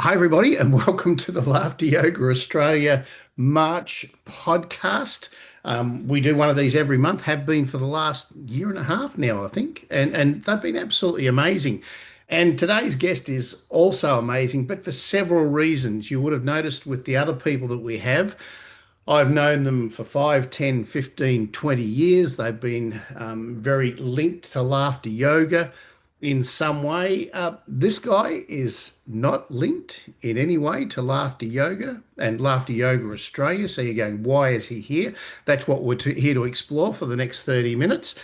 Hi, everybody, and welcome to the Laughter Yoga Australia March podcast. We do one of these every month, have been for the last year and a half now, I think, and they've been absolutely amazing. And today's guest is also amazing, but for several reasons. You would have noticed with the other people that we have, I've known them for 5, 10, 15, 20 years. They've been very linked to laughter yoga in some way. This guy is not linked in any way to laughter yoga and laughter yoga Australia. So you're going, why is he here? That's what we're here to explore for the next 30 minutes.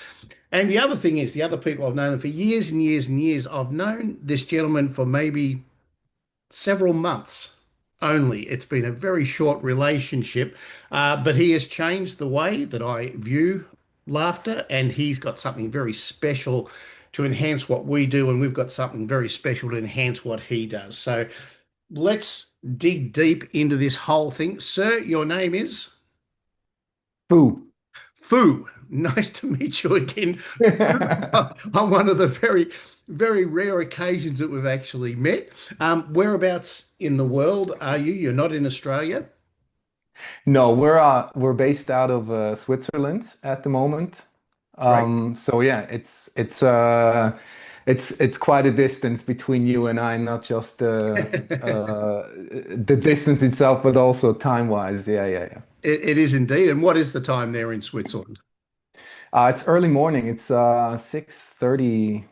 And the other thing is, the other people I've known them for years and years and years. I've known this gentleman for maybe several months only. It's been a very short relationship, but he has changed the way that I view laughter, and he's got something very special to enhance what we do, and we've got something very special to enhance what he does. So let's dig deep into this whole thing. Sir, your name is Foo. Fu. Nice to meet you again. On one of the very, very rare occasions that we've actually met. Whereabouts in the world are you? You're not in Australia? No, we're based out of Switzerland at the moment. Great. So yeah, it's quite a distance between you and I, not just the distance itself, but also time-wise. Yeah. It is indeed. And what is the time there in Switzerland? It's early morning. It's 6:34.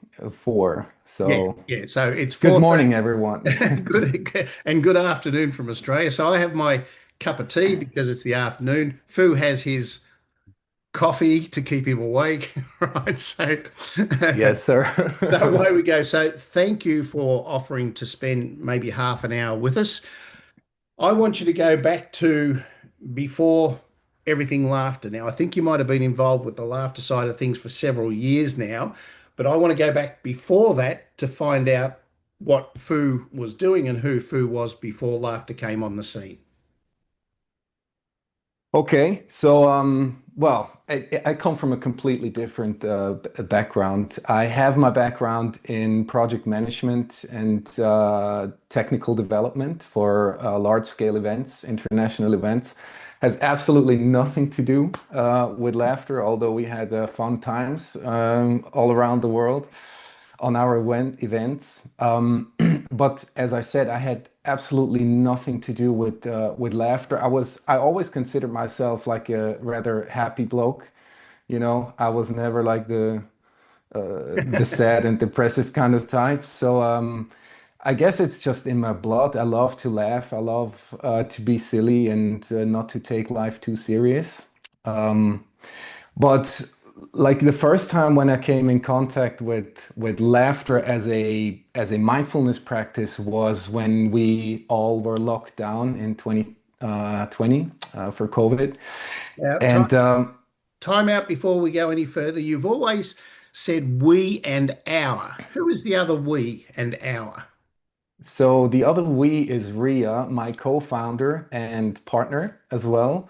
Yeah, So yeah. So it's good 4:30. morning, everyone. Good and good afternoon from Australia. So I have my cup of tea because it's the afternoon. Fu has his coffee to keep him awake, right? So Yes, sir. so away we go. So thank you for offering to spend maybe half an hour with us. I want you to go back to before everything laughter. Now, I think you might have been involved with the laughter side of things for several years now, but I want to go back before that to find out what Fu was doing and who Fu was before laughter came on the scene. Okay, so well, I come from a completely different background. I have my background in project management and technical development for large-scale events, international events. Has absolutely nothing to do with laughter, although we had fun times all around the world on our events. But as I said, I had absolutely nothing to do with laughter. I always considered myself like a rather happy bloke. I was never like the sad and depressive kind of type. So I guess it's just in my blood. I love to laugh. I love to be silly and not to take life too serious. Um, but like the first time when I came in contact with laughter as a mindfulness practice was when we all were locked down in 2020 for COVID. Now, And time out before we go any further. You've always said we and our. Who is the other we and our? so the other we is Ria, my co-founder and partner as well.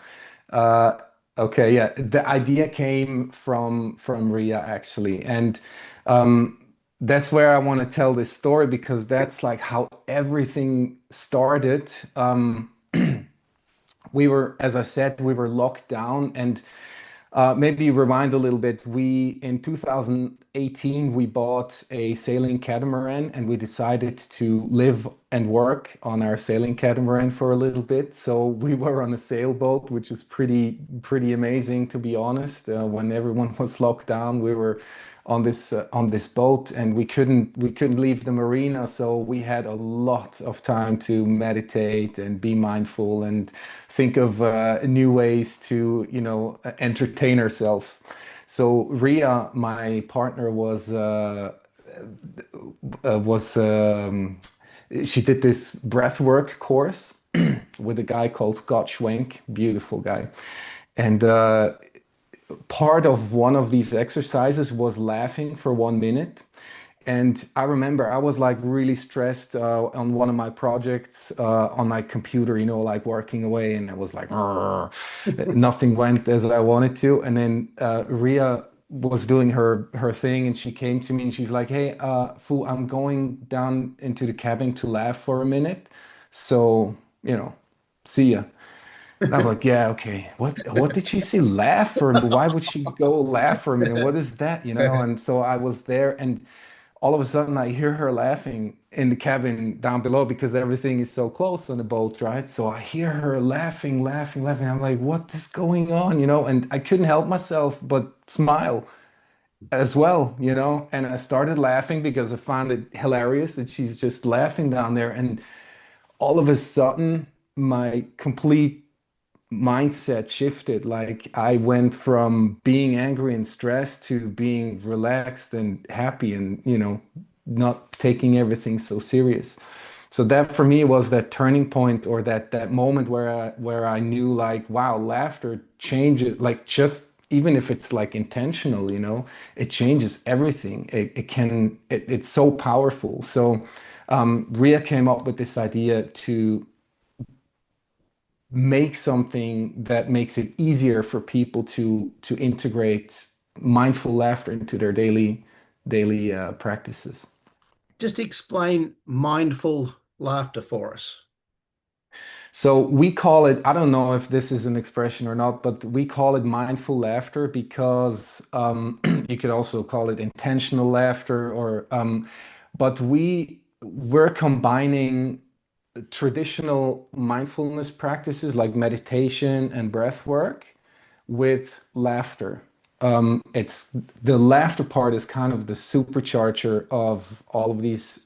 Uh, okay, yeah, the idea came from Ria actually, and um, that's where I want to tell this story because that's like how everything started. We were, as I said, we were locked down, and maybe rewind a little bit. We in 2018 we bought a sailing catamaran, and we decided to live and work on our sailing catamaran for a little bit. So we were on a sailboat, which is pretty amazing to be honest. When everyone was locked down, we were on this boat, and we couldn't leave the marina. So we had a lot of time to meditate and be mindful and think of new ways to entertain ourselves. So Ria, my partner, was she did this breathwork course with a guy called Scott Schwenk, beautiful guy, and part of one of these exercises was laughing for 1 minute. And I remember I was like really stressed on one of my projects on my computer, like working away, and I was like, "Arr." Nothing went as I wanted to. And then Ria was doing her thing, and she came to me and she's like, "Hey, Fu, I'm going down into the cabin to laugh for a minute. So, you know, see ya." And I'm like, "Yeah, okay. What did she say? Laugh for me? Why would she go laugh for a minute? What is that? You know?" And so I was there, and all of a sudden I hear her laughing in the cabin down below because everything is so close on the boat, right? So I hear her laughing, laughing, laughing. I'm like, what is going on? You know, and I couldn't help myself but smile as well, you know. And I started laughing because I found it hilarious that she's just laughing down there. And all of a sudden, my complete mindset shifted. Like I went from being angry and stressed to being relaxed and happy and, you know, not taking everything so serious. So that for me was that turning point, or that moment where I knew like, wow, laughter changes, like just even if it's like intentional, you know, it changes everything. It's so powerful. So Ria came up with this idea to make something that makes it easier for people to integrate mindful laughter into their daily practices. Just explain mindful laughter for us. So we call it, I don't know if this is an expression or not, but we call it mindful laughter because you could also call it intentional laughter, or but we're combining traditional mindfulness practices like meditation and breath work with laughter. It's the laughter part is kind of the supercharger of all of these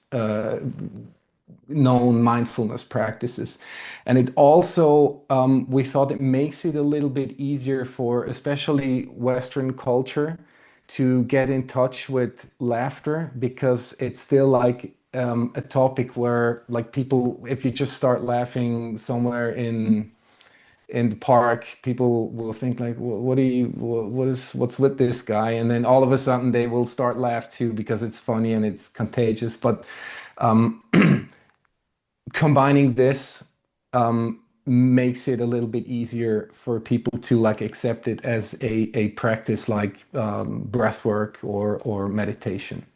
known mindfulness practices. And it also, we thought it makes it a little bit easier for especially Western culture to get in touch with laughter, because it's still like a topic where like people, if you just start laughing somewhere in the park, people will think like, What do you, what's with this guy?" And then all of a sudden they will start laugh too because it's funny and it's contagious. But um, combining this makes it a little bit easier for people to like accept it as a practice like breath work or meditation.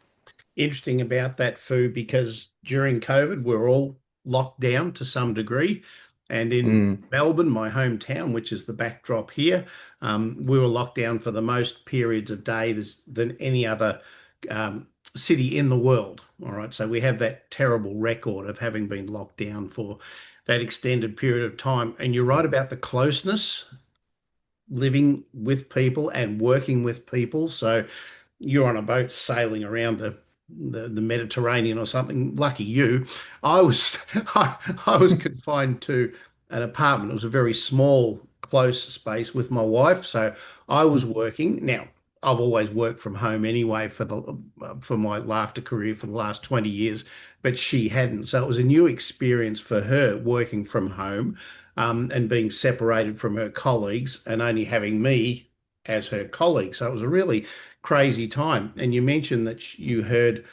Interesting about that, Fu, because during COVID, we're all locked down to some degree. And in Mm. Melbourne, my hometown, which is the backdrop here, we were locked down for the most periods of days than any other city in the world. All right. So we have that terrible record of having been locked down for that extended period of time. And you're right about the closeness, living with people and working with people. So you're on a boat sailing around the Mediterranean or something. Lucky you. I was I was confined to an apartment. It was a very small, close space with my wife. So I was working. Now, I've always worked from home anyway for my laughter career for the last 20 years, but she hadn't. So it was a new experience for her working from home, and being separated from her colleagues and only having me as her colleague. So it was a really crazy time. And you mentioned that you heard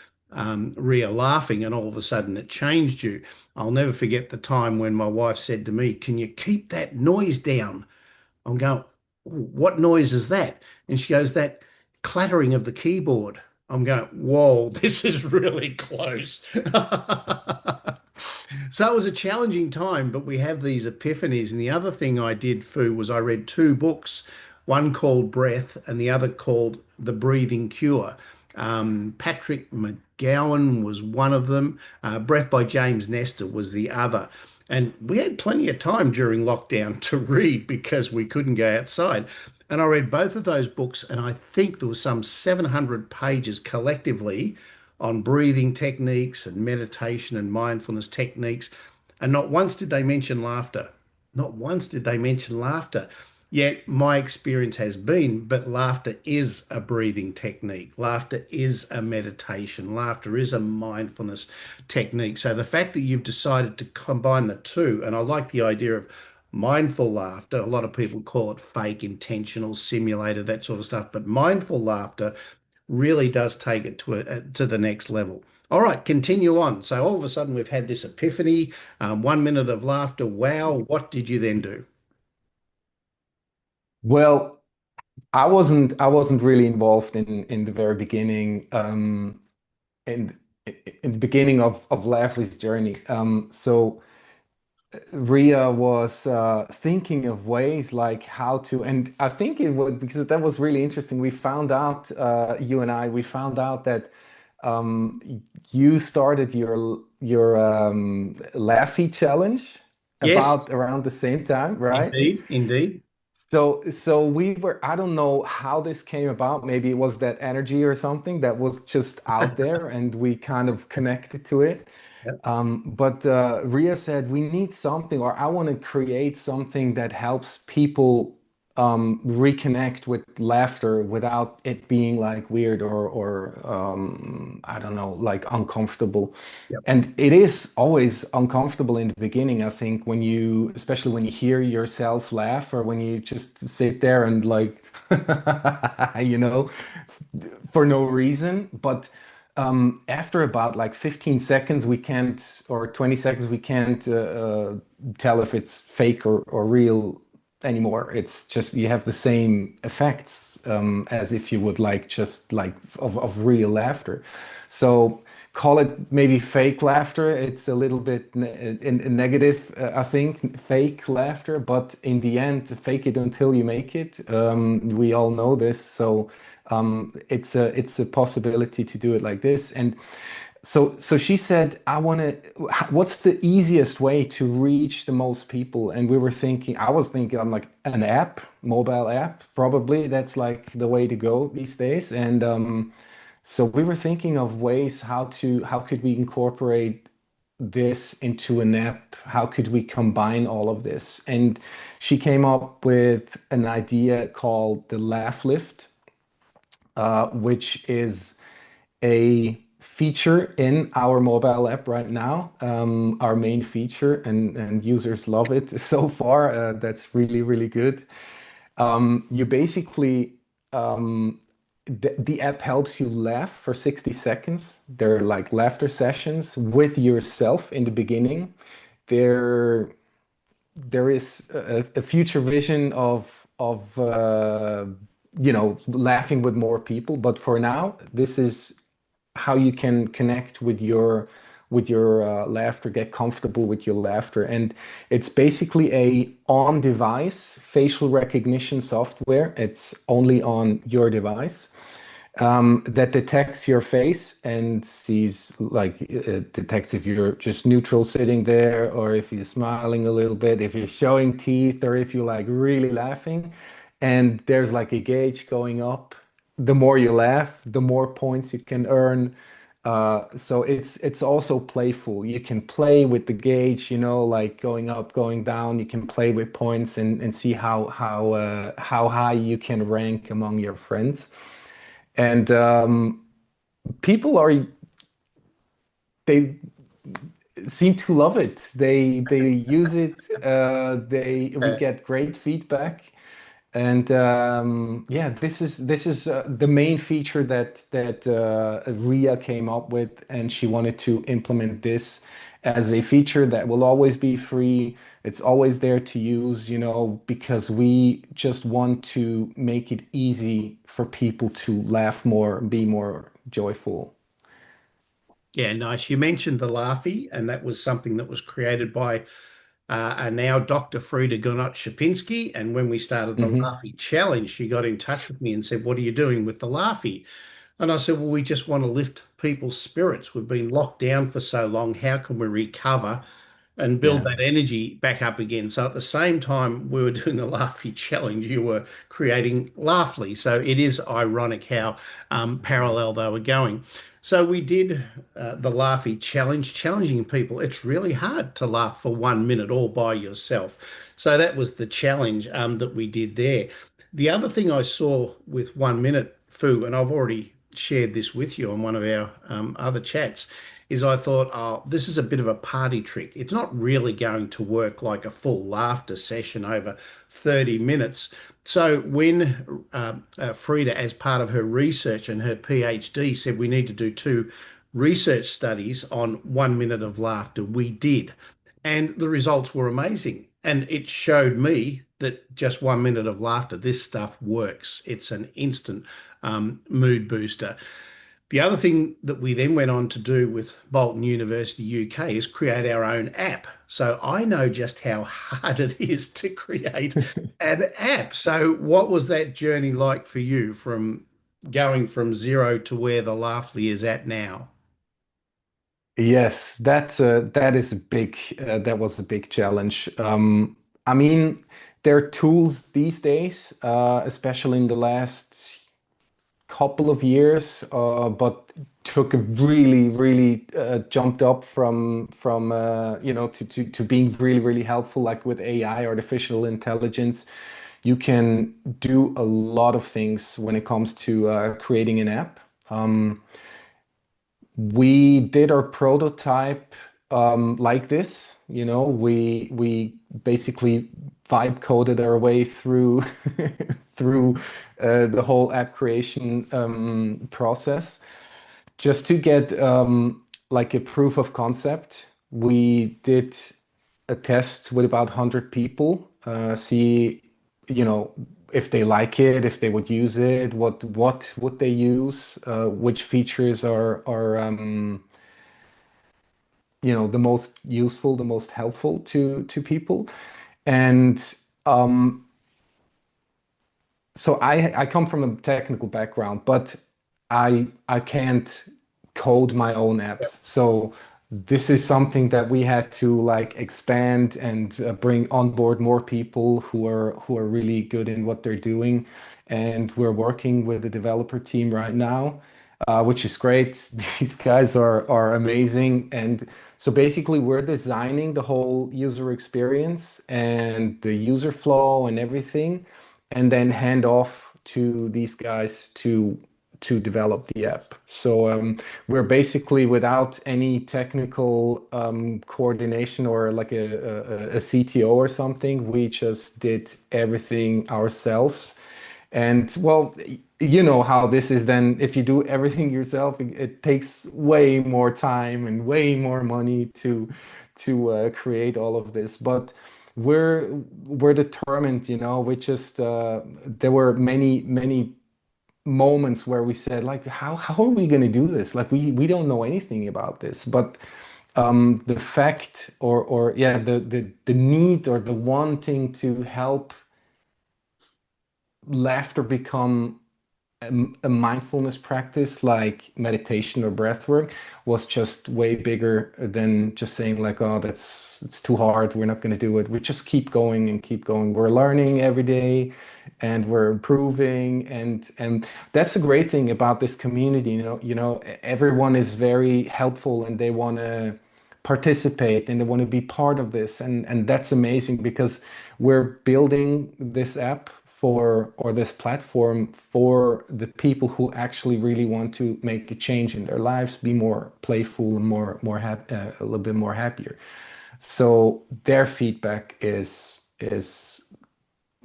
Ria laughing, and all of a sudden it changed you. I'll never forget the time when my wife said to me, "Can you keep that noise down?" I'm going, "What noise is that?" And she goes, "That clattering of the keyboard." I'm going, "Whoa, this is really close." So it was a challenging time, but we have these epiphanies. And the other thing I did, Fu, was I read two books, one called Breath and the other called The Breathing Cure. Patrick McGowan was one of them. Breath by James Nestor was the other. And we had plenty of time during lockdown to read because we couldn't go outside. And I read both of those books, and I think there was some 700 pages collectively on breathing techniques and meditation and mindfulness techniques. And not once did they mention laughter. Not once did they mention laughter. Yet my experience has been, but laughter is a breathing technique. Laughter is a meditation. Laughter is a mindfulness technique. So the fact that you've decided to combine the two, and I like the idea of mindful laughter. A lot of people call it fake, intentional, simulated, that sort of stuff. But mindful laughter really does take it to the next level. All right, continue on. So all of a sudden we've had this epiphany, 1 minute of laughter. Wow, what did you then do? Well, I wasn't really involved in the very beginning, in in the beginning of Lively's journey. So Ria was thinking of ways like how to, and I think it would, because that was really interesting. We found out, you and I, we found out that um, you started your Laffy challenge Yes, about around the same time, right? indeed, indeed. So we were, I don't know how this came about. Maybe it was that energy or something that was just out there and we kind of connected to it. Yep. But Ria said we need something, or I want to create something that helps people reconnect with laughter without it being like weird or I don't know, like uncomfortable. Yep. And it is always uncomfortable in the beginning, I think, when you, especially when you hear yourself laugh or when you just sit there and like, you know, for no reason. But after about like 15 seconds, we can't, or 20 seconds, we can't tell if it's fake or real anymore. It's just you have the same effects as if you would like just like of real laughter. So call it maybe fake laughter. It's a little bit in negative, I think, fake laughter. But in the end, fake it until you make it. We all know this. So it's a possibility to do it like this. And so she said, I want to, what's the easiest way to reach the most people? And we were thinking, I was thinking, I'm like, an app, mobile app, probably. That's like the way to go these days. And so we were thinking of ways how could we incorporate this into an app? How could we combine all of this? And she came up with an idea called the Laugh Lift, which is a feature in our mobile app right now, our main feature, and users love it so far. That's really, really good. You basically, the app helps you laugh for 60 seconds. They're like laughter sessions with yourself in the beginning. There, there is a future vision of laughing with more people, but for now, this is how you can connect with your laughter, get comfortable with your laughter. And it's basically a on-device facial recognition software. It's only on your device, that detects your face and sees, like, detects if you're just neutral sitting there or if you're smiling a little bit, if you're showing teeth, or if you're like really laughing. And there's like a gauge going up. The more you laugh, the more points you can earn. So it's also playful. You can play with the gauge, like going up, going down. You can play with points and see how high you can rank among your friends. And people they seem to love it. They use it. We Uh, get great feedback. And yeah, this is the main feature that Ria came up with, and she wanted to implement this as a feature that will always be free. It's always there to use, because we just want to make it easy for people to laugh more, be more joyful. yeah, nice. You mentioned the Laffy, and that was something that was created by now Dr. Frida Gunot-Shapinski. And when we started the Hmm. Laffy Challenge, she got in touch with me and said, "What are you doing with the Laffy?" And I said, "Well, we just want to lift people's spirits. We've been locked down for so long. How can we recover and build Yeah. that energy back up again?" So at the same time we were doing the Laughy Challenge, you were creating Laughly. So it is ironic how parallel they were going. So we did the Laughy Challenge, challenging people. It's really hard to laugh for 1 minute all by yourself. So that was the challenge that we did there. The other thing I saw with 1 minute, Fu, and I've already shared this with you on one of our other chats, is I thought, oh, this is a bit of a party trick. It's not really going to work like a full laughter session over 30 minutes. So when Frida, as part of her research and her PhD, said we need to do two research studies on 1 minute of laughter, we did. And the results were amazing. And it showed me that just 1 minute of laughter, this stuff works. It's an instant mood booster. The other thing that we then went on to do with Bolton University UK is create our own app. So I know just how hard it is to create an app. So what was that journey like for you from going from zero to where the Laughley is at now? Yes, that is a big that was a big challenge. I mean, there are tools these days, especially in the last couple of years, but took a really jumped up from to being really helpful, like with AI, artificial intelligence. You can do a lot of things when it comes to creating an app. We did our prototype like this, we basically vibe coded our way through through the whole app creation process just to get like a proof of concept. We did a test with about 100 people, see, you know, if they like it, if they would use it, what would they use, which features are the most useful, the most helpful to people. And um, so I come from a technical background, but I can't code my own apps. So this is something that we had to like expand and bring on board more people who are really good in what they're doing. And we're working with the developer team right now, which is great. These guys are amazing. And so basically, we're designing the whole user experience and the user flow and everything, and then hand off to these guys to develop the app. So we're basically without any technical coordination or like a CTO or something. We just did everything ourselves. And well, you know how this is then. If you do everything yourself, it takes way more time and way more money to create all of this. But we're we're determined, we just there were many moments where we said like how are we going to do this, like we don't know anything about this, but the fact or yeah the need or the wanting to help laughter become a mindfulness practice like meditation or breath work was just way bigger than just saying like, oh, it's too hard, we're not going to do it. We just keep going and keep going. We're learning every day and we're improving, and that's the great thing about this community. Everyone is very helpful and they want to participate and they want to be part of this, and that's amazing because we're building this app for or this platform for the people who actually really want to make a change in their lives, be more playful and a little bit more happier. So their feedback is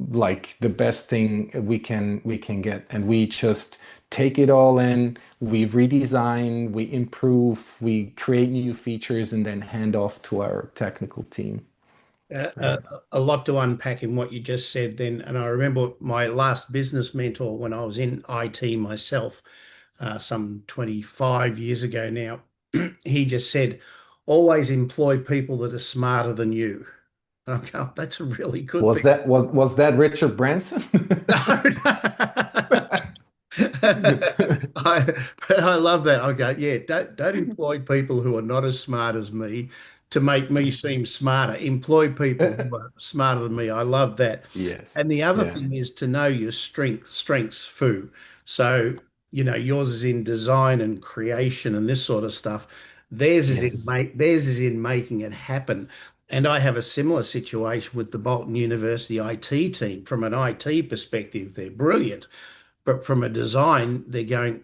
like the best thing we can get, and we just take it all in. We redesign, we improve, we create new features, and then hand off to our technical team. Uh, Yeah. a lot to unpack in what you just said then. And I remember my last business mentor when I was in IT myself, some 25 years ago now, he just said, always employ people that are smarter than you. And I'm going, that's a really good Was thing. that Richard Branson? But I love that. I go, yeah, don't employ people who are not as smart as me to make me seem smarter. Employ people who are smarter than me. I love that. Yes. And the other Yeah. thing is to know your strengths, Fu. So, yours is in design and creation and this sort of stuff. Yes. Theirs is in making it happen. And I have a similar situation with the Bolton University IT team. From an IT perspective, they're brilliant. But from a design, they're going,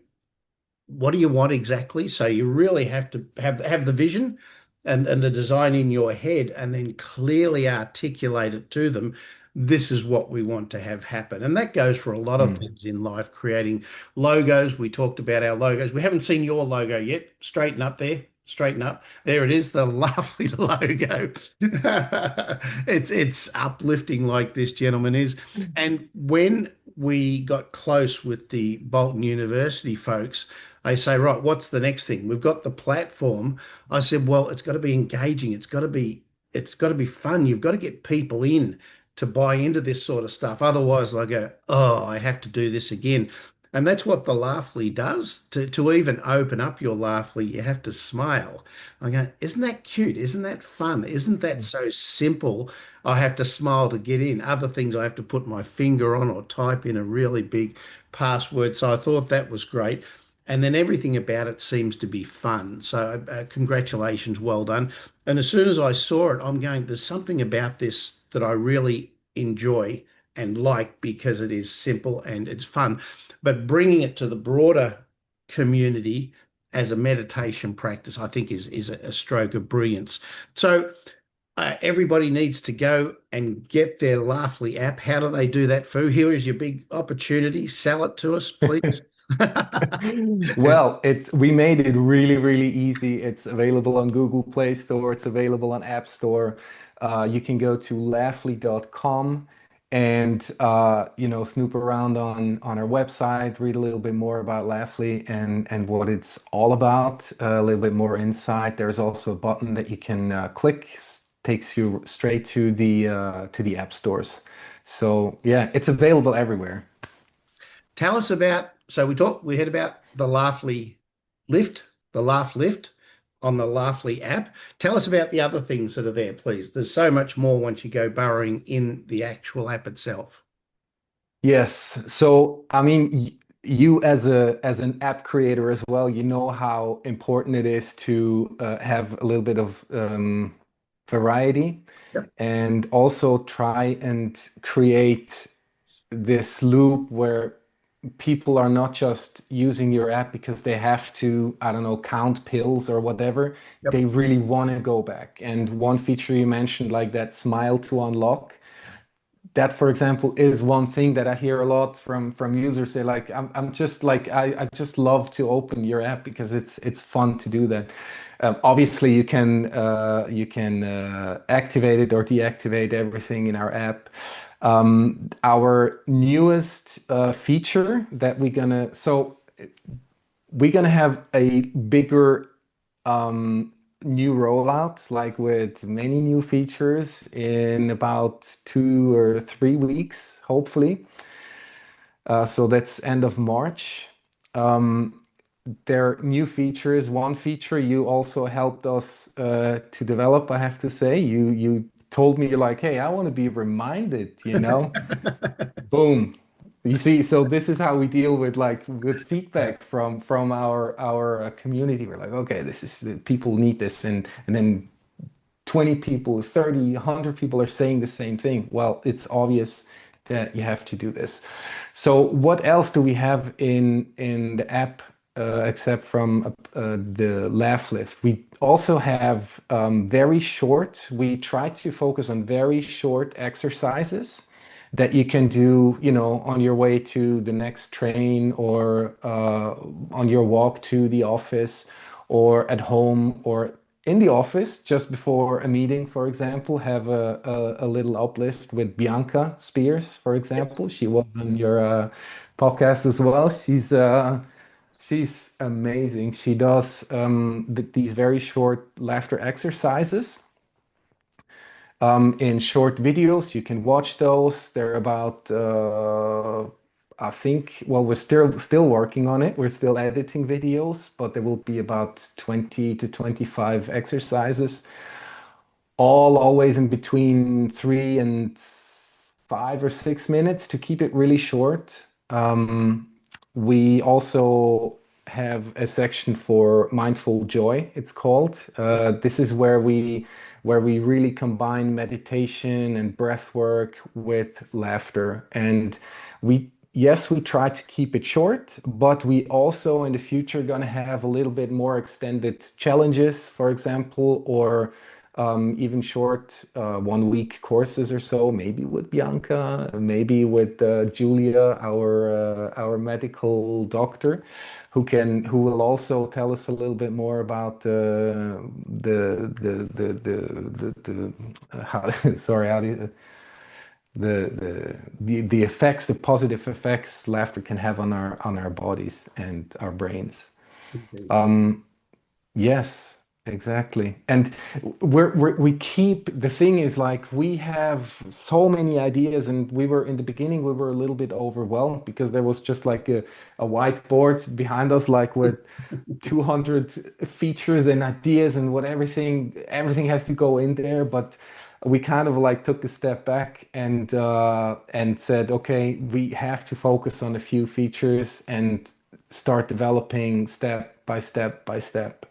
what do you want exactly? So you really have to have the vision and the design in your head and then clearly articulate it to them. This is what we want to have happen. And that goes for a lot of Mm. things in life, creating logos. We talked about our logos. We haven't seen your logo yet. Straighten up there. Straighten up. There it is, the lovely logo. It's uplifting like this gentleman is. And when we got close with the Bolton University folks, they say, right, what's the next thing? We've got the platform. I said, well, it's got to be engaging. It's got to be fun. You've got to get people in to buy into this sort of stuff. Otherwise, they go, oh, I have to do this again. And that's what the Laughly does. To even open up your Laughly, you have to smile. I go, isn't that cute? Isn't that fun? Isn't that so simple? I have to smile to get in. Other things I have to put my finger on or type in a really big password. So I thought that was great. And then everything about it seems to be fun. So congratulations, well done. And as soon as I saw it, I'm going, there's something about this that I really enjoy and like because it is simple and it's fun. But bringing it to the broader community as a meditation practice, I think is a stroke of brilliance. So everybody needs to go and get their Laughly app. How do they do that, Fu? Here is your big opportunity. Sell it to us, please. Well, we made it really, really easy. It's available on Google Play Store. It's available on App Store. You can go to laughly.com and snoop around on our website, read a little bit more about Laughly and what it's all about, a little bit more insight. There's also a button that you can click, takes you straight to the app stores. So yeah, it's available everywhere. Tell us about, so we heard about the Laughly lift, the Laugh lift on the Laughly app. Tell us about the other things that are there, please. There's so much more once you go burrowing in the actual app itself. Yes. So, I mean, you as an app creator as well, you know how important it is to have a little bit of variety Yep. and also try and create this loop where people are not just using your app because they have to, I don't know, count pills or whatever. Yep. They really want to go back. And one feature you mentioned, like that smile to unlock, that for example is one thing that I hear a lot from users. Say like I'm just like I just love to open your app because it's fun to do that. Obviously you can activate it or deactivate everything in our app. Our newest feature that we're gonna have a bigger new rollout, like with many new features in about 2 or 3 weeks, hopefully. So that's end of March. Um, there are new features. One feature you also helped us to develop, I have to say. You told me you're like, hey, I want to be reminded, Boom. You see, so this is how we deal with with feedback from our community. We're like, okay, this is people need this, and then 20 people, 30, 100 people are saying the same thing. Well, it's obvious that you have to do this. So what else do we have in the app except from the laugh lift? We also have very short. We try to focus on very short exercises that you can do, on your way to the next train or on your walk to the office or at home or in the office just before a meeting, for example, have a little uplift with Bianca Spears, for example. She was on your podcast as well. She's amazing. She does these very short laughter exercises in short videos. You can watch those. They're about, I think, well, we're still working on it. We're still editing videos, but there will be about 20 to 25 exercises, all always in between 3 and 5 or 6 minutes to keep it really short. We also have a section for mindful joy, it's called. This is where we really combine meditation and breath work with laughter. And yes, we try to keep it short, but we also in the future going to have a little bit more extended challenges, for example, or even short 1 week courses or so, maybe with Bianca, maybe with Julia, our medical doctor, who will also tell us a little bit more about how, sorry, how do you, the effects, the positive effects laughter can have on our bodies and our brains. Indeed. Um, Yes, exactly. And we keep, the thing is like we have so many ideas, and we were in the beginning we were a little bit overwhelmed because there was just like a whiteboard behind us like with 200 features and ideas and what everything has to go in there. But we kind of like took a step back and said, okay, we have to focus on a few features and start developing step by step by step.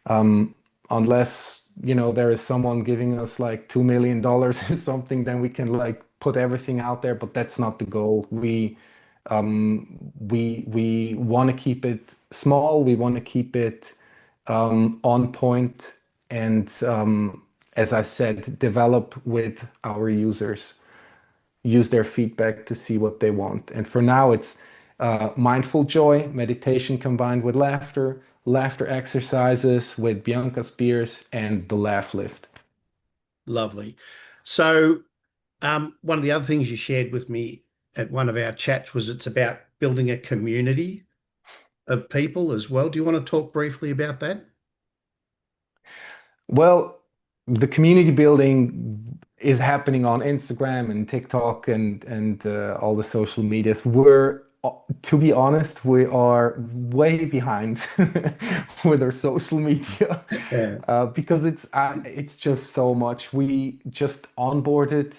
um, Unless, there is someone giving us like $2 million or something, then we can like put everything out there, but that's not the goal. We want to keep it small. We want to keep it on point, and as I said, develop with our users, use their feedback to see what they want. And for now, it's mindful joy, meditation combined with laughter, laughter exercises with Bianca Spears, and the laugh lift. Lovely. So, one of the other things you shared with me at one of our chats was it's about building a community of people as well. Do you want to talk briefly about that? Well, the community building is happening on Instagram and TikTok and all the social medias. To be honest, we are way behind with our social media Yeah. because it's just so much. We just onboarded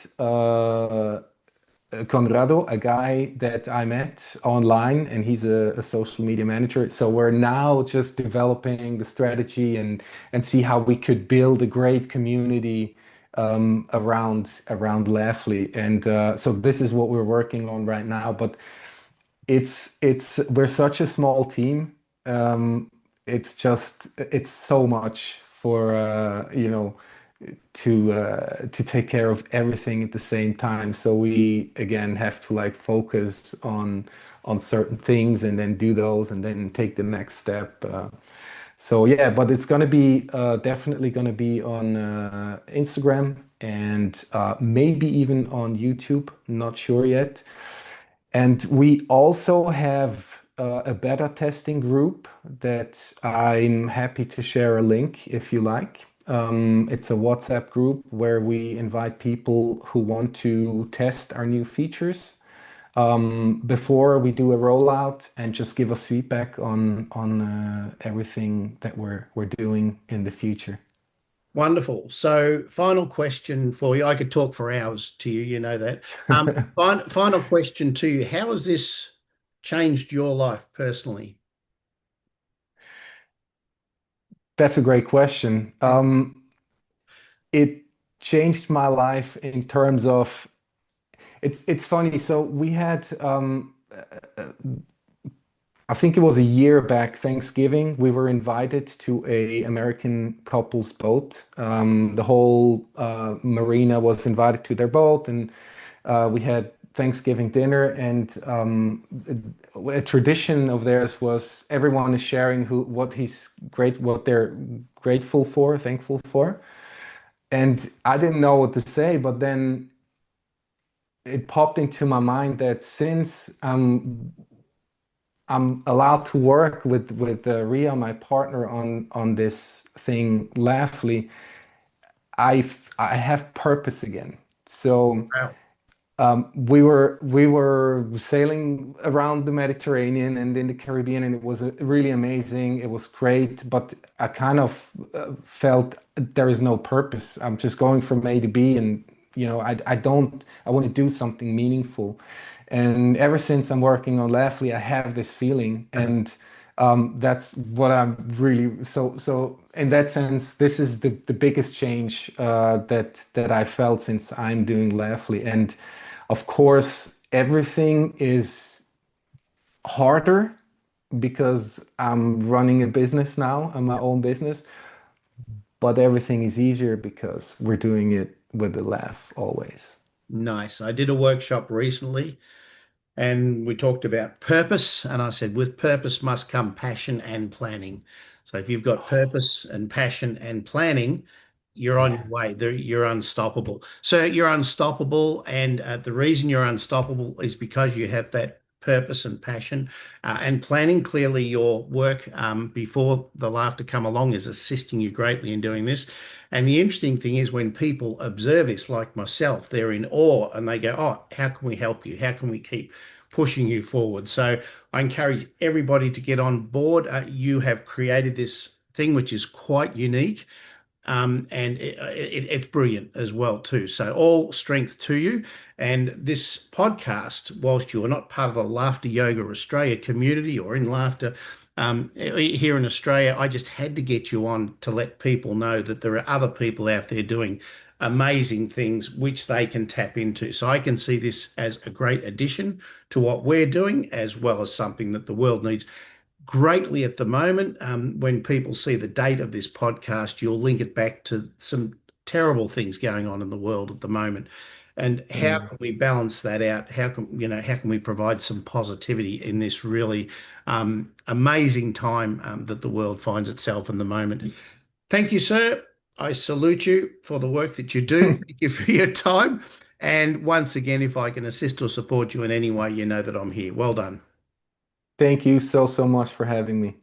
Conrado, a guy that I met online, and he's a social media manager. So we're now just developing the strategy and see how we could build a great community around Laughly. And so this is what we're working on right now. But we're such a small team. It's so much for to take care of everything at the same time. So we again have to like focus on certain things and then do those and then take the next step. So yeah, but it's gonna be definitely gonna be on Instagram and maybe even on YouTube. Not sure yet. And we also have a beta testing group that I'm happy to share a link if you like. It's a WhatsApp group where we invite people who want to test our new features before we do a rollout and just give us feedback on everything that we're doing in the future. Wonderful. So, final question for you. I could talk for hours to you, you know that. Final question to you. How has this changed your life personally? That's a great question. It changed my life in terms of it's funny. So we had I think it was a year back, Thanksgiving, we were invited to a American couple's boat. The whole marina was invited to their boat, and we had Thanksgiving dinner. And a tradition of theirs was everyone is sharing what they're grateful for, thankful for. And I didn't know what to say, but then it popped into my mind that since I'm allowed to work with Ria, my partner, on this thing, Laughly, I have purpose again. So Wow. we were sailing around the Mediterranean and in the Caribbean, and it was really amazing. It was great, but I kind of felt there is no purpose. I'm just going from A to B, and I want to do something meaningful. And ever since I'm working on Laughly, I have this feeling, and that's what I'm really so. In that sense, this is the biggest change that I felt since I'm doing Laughly. And of course, everything is harder because I'm running a business now, I'm my own business. but everything is easier because we're doing it with a laugh always. Nice. I did a workshop recently and we talked about purpose. And I said, with purpose must come passion and planning. So if you've got purpose and passion and planning, you're on Yeah. your way. You're unstoppable. So you're unstoppable. And the reason you're unstoppable is because you have that purpose and passion and planning. Clearly, your work before the laughter come along is assisting you greatly in doing this. And the interesting thing is when people observe this, like myself, they're in awe and they go, "Oh, how can we help you? How can we keep pushing you forward?" So I encourage everybody to get on board. You have created this thing which is quite unique. And it's brilliant as well too. So all strength to you. And this podcast, whilst you are not part of the Laughter Yoga Australia community or in laughter here in Australia, I just had to get you on to let people know that there are other people out there doing amazing things which they can tap into. So I can see this as a great addition to what we're doing, as well as something that the world needs greatly at the moment. When people see the date of this podcast, you'll link it back to some terrible things going on in the world at the moment. And how Mm. can we balance that out? How can we provide some positivity in this really amazing time that the world finds itself in the moment? Thank you, sir. I salute you for the work that you do. Thank you for your time. And once again, if I can assist or support you in any way, you know that I'm here. Well done. Thank you so, so much for having me.